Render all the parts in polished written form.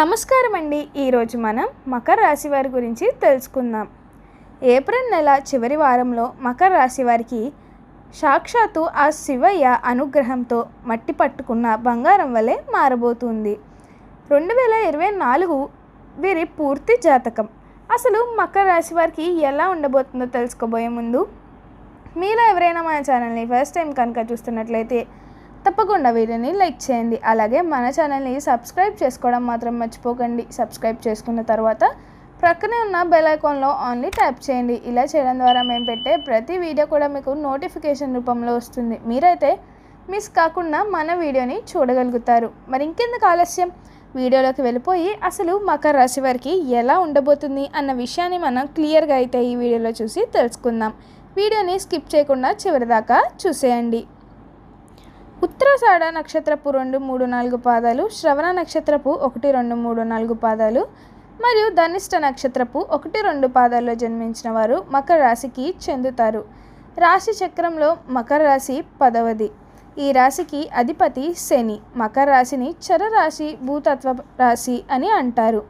నమస్కారం అండి. ఈరోజు మనం మకర రాశి వారి గురించి తెలుసుకుందాం. ఏప్రిల్ నెల చివరి వారంలో మకర రాశి వారికి సాక్షాత్తు ఆ శివయ్య అనుగ్రహంతో మట్టి పట్టుకున్న బంగారం వలె మారబోతుంది. 2024 వీరి పూర్తి జాతకం. అసలు మకర రాశి వారికి ఎలా ఉండబోతుందో తెలుసుకోబోయే ముందు మీలో ఎవరైనా మన ఛానల్ని ఫస్ట్ టైం కనుక చూస్తున్నట్లయితే తప్పకుండా వీడియోని లైక్ చేయండి. అలాగే మన ఛానల్ని సబ్స్క్రైబ్ చేసుకోవడం మాత్రం మర్చిపోకండి. సబ్స్క్రైబ్ చేసుకున్న తర్వాత ప్రక్కనే ఉన్న బెల్ ఐకాన్లో ఆన్లీ ట్యాప్ చేయండి. ఇలా చేయడం ద్వారా మేము పెట్టే ప్రతి వీడియో కూడా మీకు నోటిఫికేషన్ రూపంలో వస్తుంది. మీరైతే మిస్ కాకుండా మన వీడియోని చూడగలుగుతారు. మరి ఇంకెందుకు ఆలస్యం, వీడియోలోకి వెళ్ళిపోయి అసలు మకర రాశి వారికి ఎలా ఉండబోతుంది అన్న విషయాన్ని మనం క్లియర్గా అయితే ఈ వీడియోలో చూసి తెలుసుకుందాం. వీడియోని స్కిప్ చేయకుండా చివరిదాకా చూసేయండి. ఉత్తరాషాఢ నక్షత్రపు 2, 3, 4 పాదాలు, శ్రవణ నక్షత్రపు 1, 2, 3, 4 పాదాలు మరియు ధనిష్ట నక్షత్రపు 1, 2 పాదాల్లో జన్మించిన వారు మకర రాశికి చెందుతారు. రాశి చక్రంలో మకర రాశి 10వది. ఈ రాశికి అధిపతి శని. మకర రాశిని చరరాశి, భూతత్వ రాశి అని అంటారు.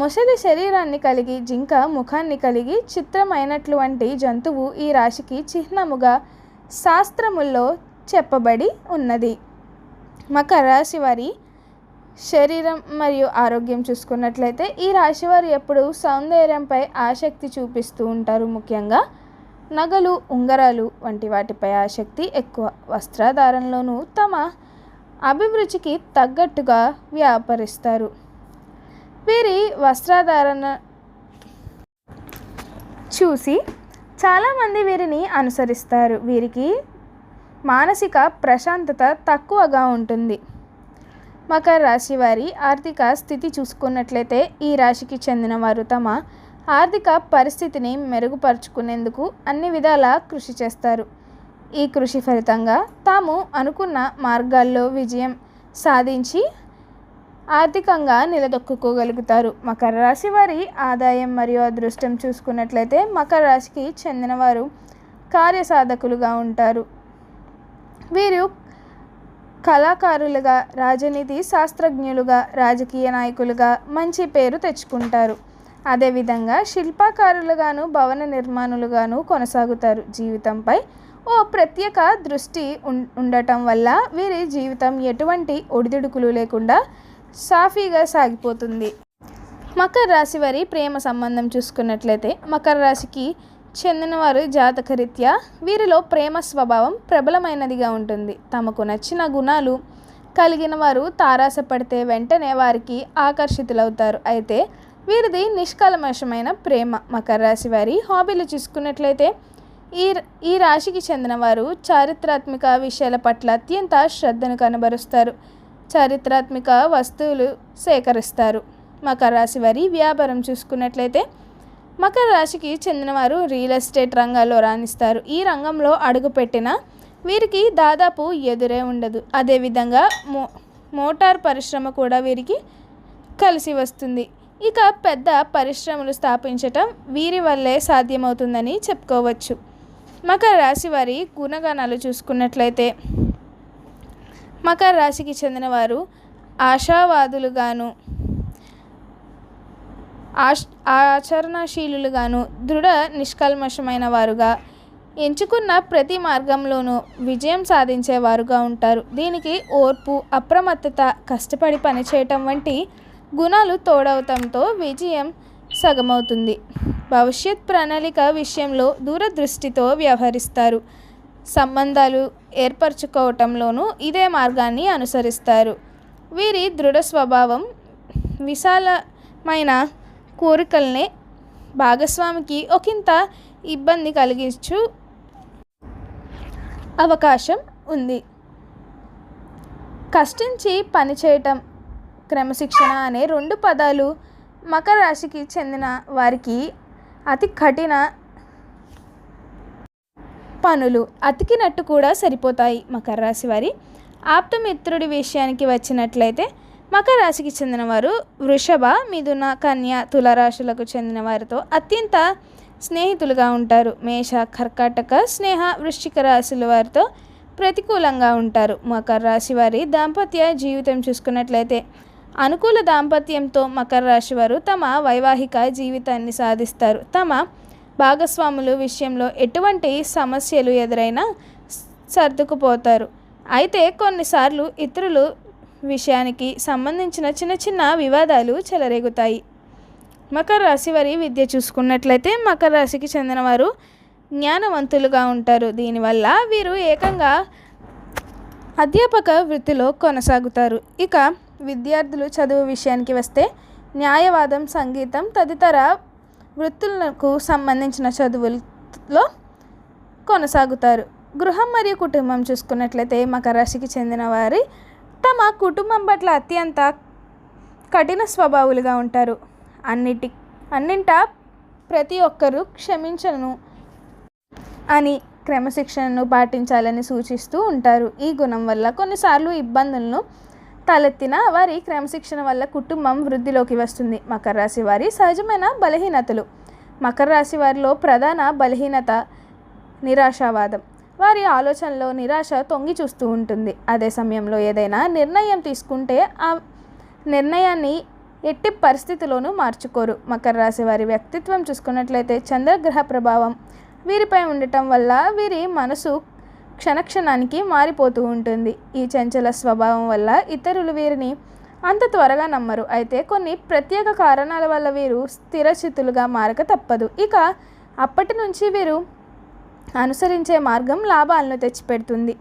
ముసలి శరీరాన్ని కలిగి జింక ముఖాన్ని కలిగి చిత్రమైనటువంటి జంతువు ఈ రాశికి చిహ్నముగా శాస్త్రముల్లో చెప్పబడి ఉన్నది. మకర రాశి వారి శరీరం మరియు ఆరోగ్యం చూసుకున్నట్లయితే ఈ రాశి వారు ఎప్పుడు సౌందర్యంపై ఆసక్తి చూపిస్తూ ఉంటారు. ముఖ్యంగా నగలు, ఉంగరాలు వంటి వాటిపై ఆసక్తి ఎక్కువ. వస్త్రధారణలోనూ తమ అభిరుచికి తగ్గట్టుగా వ్యాపరిస్తారు. వీరి వస్త్రధారణ చూసి చాలామంది వీరిని అనుసరిస్తారు. వీరికి మానసిక ప్రశాంతత తక్కువగా ఉంటుంది. మకర రాశి వారి ఆర్థిక స్థితి చూసుకున్నట్లయితే ఈ రాశికి చెందిన వారు తమ ఆర్థిక పరిస్థితిని మెరుగుపరుచుకునేందుకు అన్ని విధాలా కృషి చేస్తారు. ఈ కృషి ఫలితంగా తాము అనుకున్న మార్గాల్లో విజయం సాధించి ఆర్థికంగా నిలదొక్కుకోగలుగుతారు. మకర రాశి వారి ఆదాయం మరియు అదృష్టం చూసుకున్నట్లయితే మకర రాశికి చెందిన వారు కార్యసాధకులుగా ఉంటారు. వీరు కళాకారులుగా, రాజనీతి శాస్త్రజ్ఞులుగా, రాజకీయ నాయకులుగా మంచి పేరు తెచ్చుకుంటారు. అదేవిధంగా శిల్పకారులుగాను, భవన నిర్మాణులుగాను కొనసాగుతారు. జీవితంపై ఓ ప్రత్యేక దృష్టి ఉండటం వల్ల వీరి జీవితం ఎటువంటి ఒడిదుడుకులు లేకుండా సాఫీగా సాగిపోతుంది. మకర రాశి వారి ప్రేమ సంబంధం చూసుకున్నట్లయితే మకర రాశికి చెందినవారు జాతకరీత్యా వీరిలో ప్రేమ స్వభావం ప్రబలమైనదిగా ఉంటుంది. తమకు నచ్చిన గుణాలు కలిగిన వారు తారాసపడితే వెంటనే వారికి ఆకర్షితులవుతారు. అయితే వీరిది నిష్కల్మషమైన ప్రేమ. మకర రాశి వారి హాబీలు చూసుకున్నట్లయితే ఈ రాశికి చెందిన వారు చారిత్రాత్మక విషయాల పట్ల అత్యంత శ్రద్ధను కనబరుస్తారు. చారిత్రాత్మక వస్తువులు సేకరిస్తారు. మకర రాశి వారి వ్యాపారం చూసుకున్నట్లయితే మకర రాశికి చెందినవారు రియల్ ఎస్టేట్ రంగాల్లో రాణిస్తారు. ఈ రంగంలో అడుగుపెట్టిన వీరికి దాదాపు ఎదురే ఉండదు. అదేవిధంగా మోటార్ పరిశ్రమ కూడా వీరికి కలిసి వస్తుంది. ఇక పెద్ద పరిశ్రమలు స్థాపించటం వీరి వల్లే సాధ్యమవుతుందని చెప్పుకోవచ్చు. మకర రాశి వారి గుణగణాలు చూసుకున్నట్లయితే మకర రాశికి చెందినవారు ఆశావాదులుగాను, ఆచరణశీలుగాను, దృఢ నిష్కల్మషమైన వారుగా, ఎంచుకున్న ప్రతి మార్గంలోనూ విజయం సాధించేవారుగా ఉంటారు. దీనికి ఓర్పు, అప్రమత్తత, కష్టపడి పనిచేయటం వంటి గుణాలు తోడవటంతో విజయం సగమవుతుంది. భవిష్యత్ ప్రణాళిక విషయంలో దూరదృష్టితో వ్యవహరిస్తారు. సంబంధాలు ఏర్పరచుకోవటంలోనూ ఇదే మార్గాన్ని అనుసరిస్తారు. వీరి దృఢ స్వభావం విశాలమైన కోరికల్నే భాగస్వామికి ఒకంత ఇబ్బంది కలిగించు అవకాశం ఉంది. కష్టించి పనిచేయటం, క్రమశిక్షణ అనే 2 పదాలు మకర రాశికి చెందిన వారికి అతి కఠిన పనులు అతికినట్టు కూడా సరిపోతాయి. మకర రాశి వారి ఆప్తమిత్రుడి విషయానికి వచ్చినట్లయితే మకర రాశికి చెందినవారు వృషభ, మిథున, కన్య, తులారాశులకు చెందిన వారితో అత్యంత స్నేహితులుగా ఉంటారు. మేష, కర్కాటక, స్నేహ, వృశ్చిక రాశుల వారితో ప్రతికూలంగా ఉంటారు. మకర రాశి వారి దాంపత్య జీవితం చూసుకున్నట్లయితే అనుకూల దాంపత్యంతో మకర రాశి వారు తమ వైవాహిక జీవితాన్ని సాధిస్తారు. తమ భాగస్వాముల విషయంలో ఎటువంటి సమస్యలు ఎదురైనా సర్దుకుపోతారు. అయితే కొన్నిసార్లు ఇతరుల విషయానికి సంబంధించిన చిన్న చిన్న వివాదాలు చెలరేగుతాయి. మకర రాశి వారి విద్య చూసుకున్నట్లయితే మకర రాశికి చెందిన వారు జ్ఞానవంతులుగా ఉంటారు. దీనివల్ల వీరు ఏకంగా అధ్యాపక వృత్తిలో కొనసాగుతారు. ఇక విద్యార్థులు చదువు విషయానికి వస్తే న్యాయవాదం, సంగీతం తదితర వృత్తులకు సంబంధించిన చదువుల్లో కొనసాగుతారు. గృహం మరియు కుటుంబం చూసుకున్నట్లయితే మకర రాశికి చెందిన వారి తమ కుటుంబం పట్ల అత్యంత కఠిన స్వభావులుగా ఉంటారు. అన్నింటా ప్రతి ఒక్కరూ క్షమించను అని క్రమశిక్షణను పాటించాలని సూచిస్తూ ఉంటారు. ఈ గుణం వల్ల కొన్నిసార్లు ఇబ్బందులను తలెత్తిన వారి క్రమశిక్షణ వల్ల కుటుంబం వృద్ధిలోకి వస్తుంది. మకర రాశి వారి సహజమైన బలహీనతలు. మకర రాశి వారిలో ప్రధాన బలహీనత నిరాశావాదం. వారి ఆలోచనలో నిరాశ తొంగి చూస్తూ ఉంటుంది. అదే సమయంలో ఏదైనా నిర్ణయం తీసుకుంటే ఆ నిర్ణయాన్ని ఎట్టి పరిస్థితిలోనూ మార్చుకోరు. మకర రాశి వారి వ్యక్తిత్వం చూసుకున్నట్లయితే చంద్రగ్రహ ప్రభావం వీరిపై ఉండటం వల్ల వీరి మనసు క్షణక్షణానికి మారిపోతూ ఉంటుంది. ఈ చంచల స్వభావం వల్ల ఇతరులు వీరిని అంత త్వరగా నమ్మరు. అయితే కొన్ని ప్రత్యేక కారణాల వల్ల వీరు స్థిరచితులుగా మారక తప్పదు. ఇక అప్పటి నుంచి వీరు అనుసరించే మార్గం లాభాలను తెచ్చిపెడుతుంది.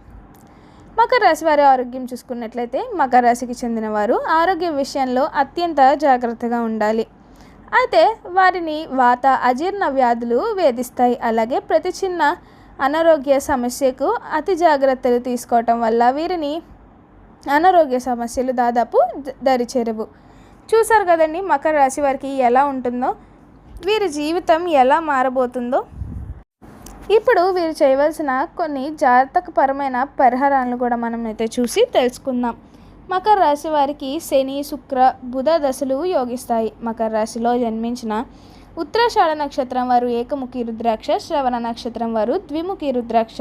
మకర రాశి వారి ఆరోగ్యం చూసుకున్నట్లయితే మకర రాశికి చెందిన వారు ఆరోగ్యం విషయంలో అత్యంత జాగ్రత్తగా ఉండాలి. అయితే వారిని వాత, అజీర్ణ వ్యాధులు వేధిస్తాయి. అలాగే ప్రతి చిన్న అనారోగ్య సమస్యకు అతి జాగ్రత్తలు తీసుకోవటం వల్ల వీరిని అనారోగ్య సమస్యలు దాదాపు దరిచేరవు. చూసారు కదండి మకర రాశి వారికి ఎలా ఉంటుందో, వీరి జీవితం ఎలా మారబోతుందో. ఇప్పుడు వీరు చేయవలసిన కొన్ని జాతకపరమైన పరిహారాలను కూడా మనం అయితే చూసి తెలుసుకుందాం. మకర రాశి వారికి శని, శుక్ర, బుధ దశలు యోగిస్తాయి. మకర రాశిలో జన్మించిన ఉత్తరాషాఢ నక్షత్రం వారు ఏకముఖి రుద్రాక్ష, శ్రవణ నక్షత్రం వారు ద్విముఖి రుద్రాక్ష,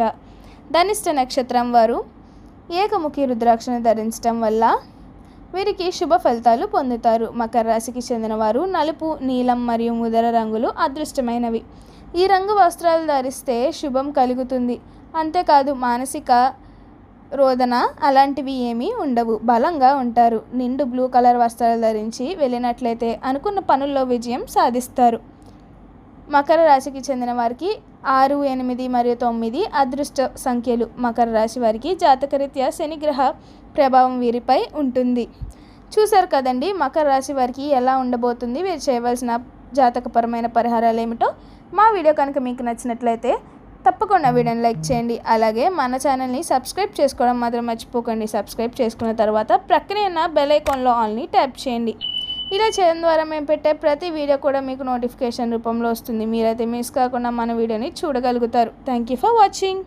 ధనిష్ట నక్షత్రం వారు ఏకముఖి రుద్రాక్షను ధరించడం వల్ల వీరికి శుభ ఫలితాలు పొందుతారు. మకర రాశికి చెందిన వారు నలుపు, నీలం మరియు ముదర రంగులు అదృష్టమైనవి. ఈ రంగు వస్త్రాలు ధరిస్తే శుభం కలుగుతుంది. అంతేకాదు మానసిక రోదన అలాంటివి ఏమీ ఉండవు. బలంగా ఉంటారు. నిండు బ్లూ కలర్ వస్త్రాలు ధరించి వెళ్ళినట్లయితే అనుకున్న పనుల్లో విజయం సాధిస్తారు. మకర రాశికి చెందిన వారికి 6, 8 మరియు 9 అదృష్ట సంఖ్యలు. మకర రాశి వారికి జాతకరీత్యా శనిగ్రహ ప్రభావం వీరిపై ఉంటుంది. చూశారు కదండి మకర రాశి వారికి ఎలా ఉండబోతుంది, వీరు చేయవలసిన జాతకపరమైన పరిహారాలు ఏమిటో. మా వీడియో కనుక మీకు నచ్చినట్లయితే తప్పకుండా వీడియోని లైక్ చేయండి. అలాగే మన ఛానల్ని సబ్స్క్రైబ్ చేసుకోవడం మాత్రం మర్చిపోకండి. సబ్స్క్రైబ్ చేసుకున్న తర్వాత ప్రక్కనే ఉన్న బెల్ ఐకాన్లో ఆల్ని ట్యాప్ చేయండి. ఇలా చేయడం ద్వారా మేము పెట్టే ప్రతి వీడియో కూడా మీకు నోటిఫికేషన్ రూపంలో వస్తుంది. మీరైతే మిస్ కాకుండా మన వీడియోని చూడగలుగుతారు. Thank you for watching.